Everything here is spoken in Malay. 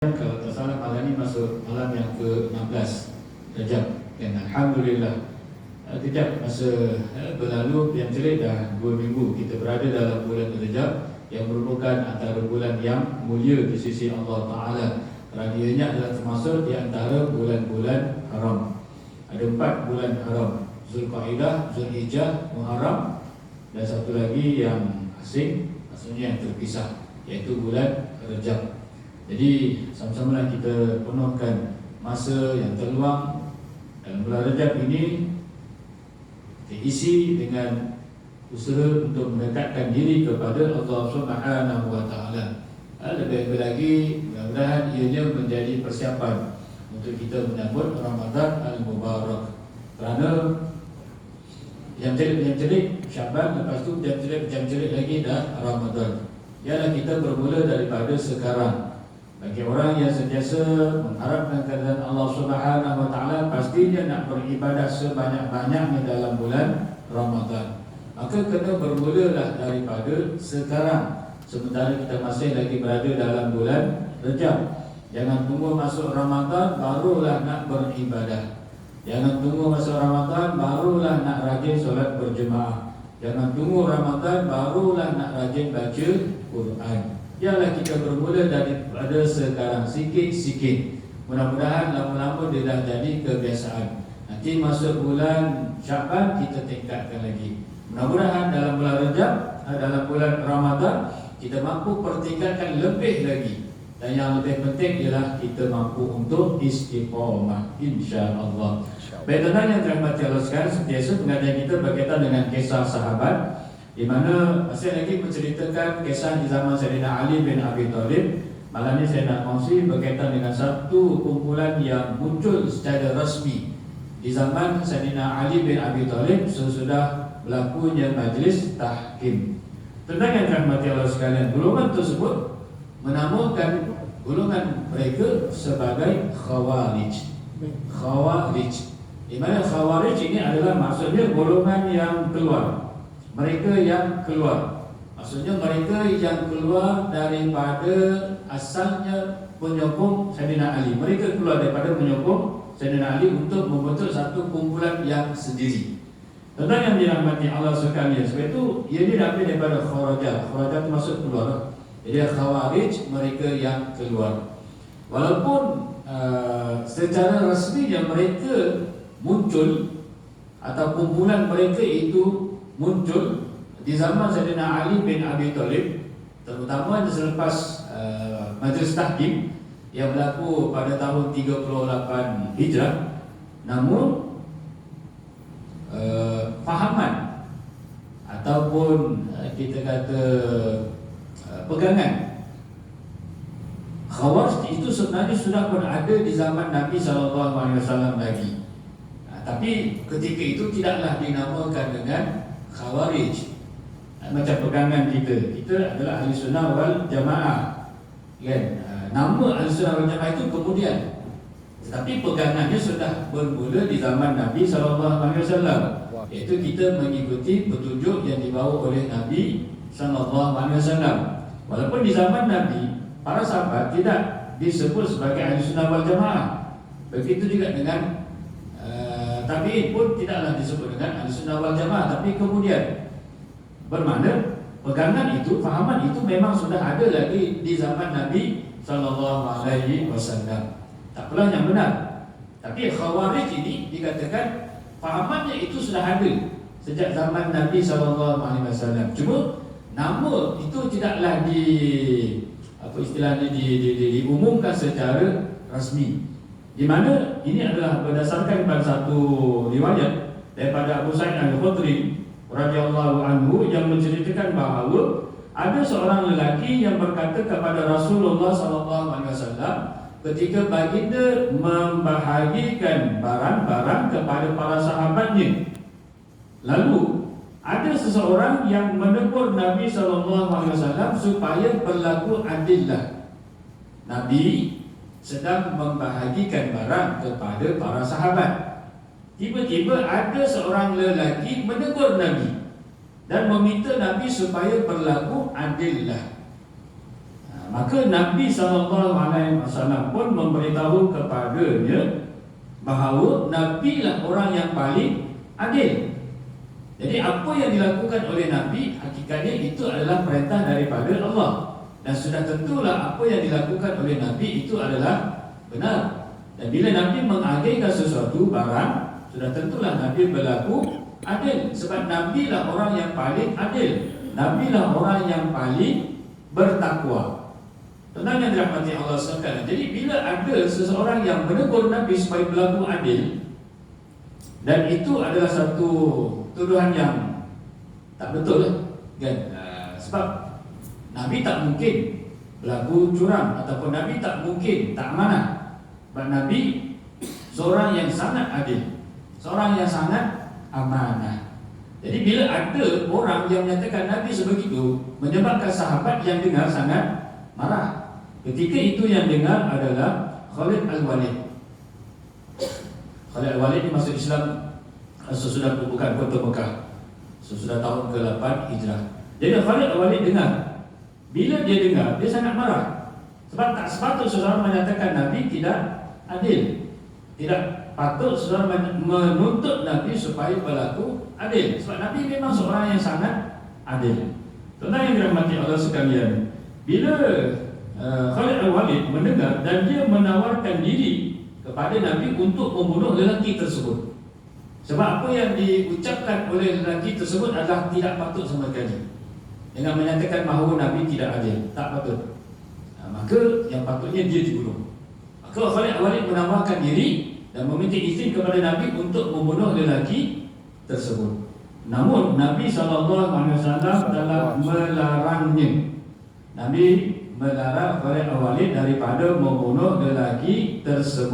Kalau tak salah malam ni masuk malam yang ke-16 Rajab, dan Alhamdulillah sejak masa berlalu yang celik dah 2 minggu kita berada dalam bulan Rajab yang merupakan antara bulan yang mulia di sisi Allah Ta'ala, kerana ianya adalah termasuk di antara bulan-bulan haram. Ada 4 bulan haram: Zulqaidah, Zulhijjah, Muharram, dan satu lagi yang asing, maksudnya yang terpisah, iaitu bulan Rajab. Jadi sama-sama kita penuhkan masa yang terluang dalam bulan Rajab ini diisi dengan usaha untuk mendekatkan diri kepada Allah Subhanahu wa Ta'ala. Lebih-lebih lagi mudah-mudahan ianya menjadi persiapan untuk kita menyambut Ramadan Al-Mubarak. Kerana jam celik Syaban, lepas tu jam celik lagi dah Ramadan. Ialah kita bermula daripada sekarang. Bagi orang yang sentiasa mengharapkan keridhaan Allah Subhanahu wa Ta'ala, pastinya nak beribadah sebanyak-banyaknya dalam bulan Ramadan. Maka kena bermulalah daripada sekarang, sementara kita masih lagi berada dalam bulan Rajab. Jangan tunggu masuk Ramadan barulah nak beribadah. Jangan tunggu masuk Ramadan barulah nak rajin solat berjemaah. Jangan tunggu Ramadan barulah nak rajin baca Quran. Ialah kita bermula daripada sekarang, sikit-sikit. Mudah-mudahan lama-lama dia dah jadi kebiasaan. Nanti masuk bulan Syaban kita tingkatkan lagi. Mudah-mudahan dalam bulan Rajab, dalam bulan Ramadan, kita mampu pertingkatkan lebih lagi. Dan yang lebih penting ialah kita mampu untuk istiqamah, insya-Allah. Baik, tuan-tuan yang dirahmati Allah sekalian, sentiasa pengajian kita berkaitan dengan kisah sahabat, di mana masih lagi menceritakan kisah di zaman Sayyidina Ali bin Abi Thalib. Malam ini saya nak kongsi berkaitan dengan satu kumpulan yang muncul secara rasmi di zaman Sayyidina Ali bin Abi Thalib sesudah berlakunya majlis tahkim. Tentang yang dirahmati Allah sekalian, golongan tersebut menamakan golongan mereka sebagai Khawarij. Khawarij, di mana Khawarij ini adalah maksudnya golongan yang keluar. Mereka yang keluar, maksudnya mereka yang keluar daripada asalnya penyokong Sayyidina Ali. Mereka keluar daripada menyokong Sayyidina Ali untuk membentuk satu kumpulan yang sendiri. Tentang yang dirahmati Allah sekalian, sebab itu ia diambil daripada Kharajah. Kharajah itu masuk keluar. Jadi Khawarij, mereka yang keluar. Walaupun secara rasminya mereka muncul atau kumpulan mereka itu muncul di zaman Sayyidina Ali bin Abi Thalib, terutama selepas majlis tahkim yang berlaku pada tahun 38 Hijrah. Namun fahaman ataupun kita kata pegangan Khawarij itu sebenarnya sudah berada di zaman Nabi SAW lagi. Tapi ketika itu tidaklah dinamakan dengan Khawarij. Macam pegangan kita adalah Ahli Sunnah wal Jamaah, kan? Nama Ahli Sunnah wal Jamaah itu kemudian, tetapi pegangannya sudah bermula di zaman Nabi SAW, iaitu kita mengikuti petunjuk yang dibawa oleh Nabi SAW. Walaupun di zaman Nabi, para sahabat tidak disebut sebagai Ahli Sunnah wal Jamaah. Begitu juga dengan tabi'in pun tidaklah disebut dengan Ahli Sunnah wal Jamaah. Tapi kemudian bermakna pegangan itu, fahaman itu memang sudah ada lagi di zaman Nabi SAW. Tak pula yang benar. Tapi Khawarij ini dikatakan fahamannya itu sudah ada sejak zaman Nabi SAW. Cuma nama itu tidaklah diumumkan secara rasmi. Di mana ini adalah berdasarkan pada satu riwayat daripada Abu Sa'id Al-Khudri radhiyallahu anhu yang menceritakan bahawa ada seorang lelaki yang berkata kepada Rasulullah SAW ketika baginda membahagikan barang-barang kepada para sahabatnya. Lalu ada seseorang yang menegur Nabi SAW supaya berlaku adillah. Nabi sedang membahagikan barang kepada para sahabat. Tiba-tiba ada seorang lelaki menegur Nabi dan meminta Nabi supaya berlaku adillah. Maka Nabi SAW pun memberitahu kepadanya bahawa Nabi lah orang yang paling adil. Jadi apa yang dilakukan oleh Nabi hakikatnya itu adalah perintah daripada Allah. Dan sudah tentulah apa yang dilakukan oleh Nabi itu adalah benar. Dan bila Nabi mengagihkan sesuatu barang, sudah tentulah Nabi berlaku adil. Sebab Nabi lah orang yang paling adil. Nabi lah orang yang paling bertakwa. Tenang yang dirahmati Allah sekalian. Jadi bila ada seseorang yang menegur Nabi supaya berlaku adil, dan itu adalah satu tuduhan yang tak betul, kan? Sebab Nabi tak mungkin berlaku curang, ataupun Nabi tak mungkin tak amanah. Sebab Nabi seorang yang sangat adil, seorang yang sangat amanah. Jadi bila ada orang yang menyatakan Nabi sebegitu, menyebabkan sahabat yang dengar sangat marah. Ketika itu yang dengar adalah Khalid Al-Walid. Khalid Al-Walid ini masuk Islam sesudah pembukaan kota Mekah, sesudah tahun ke-8 Hijrah. Jadi Khalid Al-Walid dengar. Bila dia dengar, dia sangat marah. Sebab tak sepatut saudara menyatakan Nabi tidak adil. Tidak patut saudara menuntut Nabi supaya berlaku adil. Sebab Nabi memang seorang yang sangat adil. Tuan-tuan yang dirahmati Allah sekalian, bila Khalid Al-Walid mendengar dan dia menawarkan diri kepada Nabi untuk membunuh lelaki tersebut. Sebab apa yang diucapkan oleh lelaki tersebut adalah tidak patut sama sekali. Dengan menyatakan bahawa Nabi tidak adil, tak patut. Maka yang patutnya dia dibunuh. Maka Khalid Al-Walid menawarkan diri dan meminta izin kepada Nabi untuk membunuh lelaki tersebut. Namun Nabi SAW telah melarangnya. Nabi melarang Khalid Al-Walid daripada membunuh lelaki tersebut.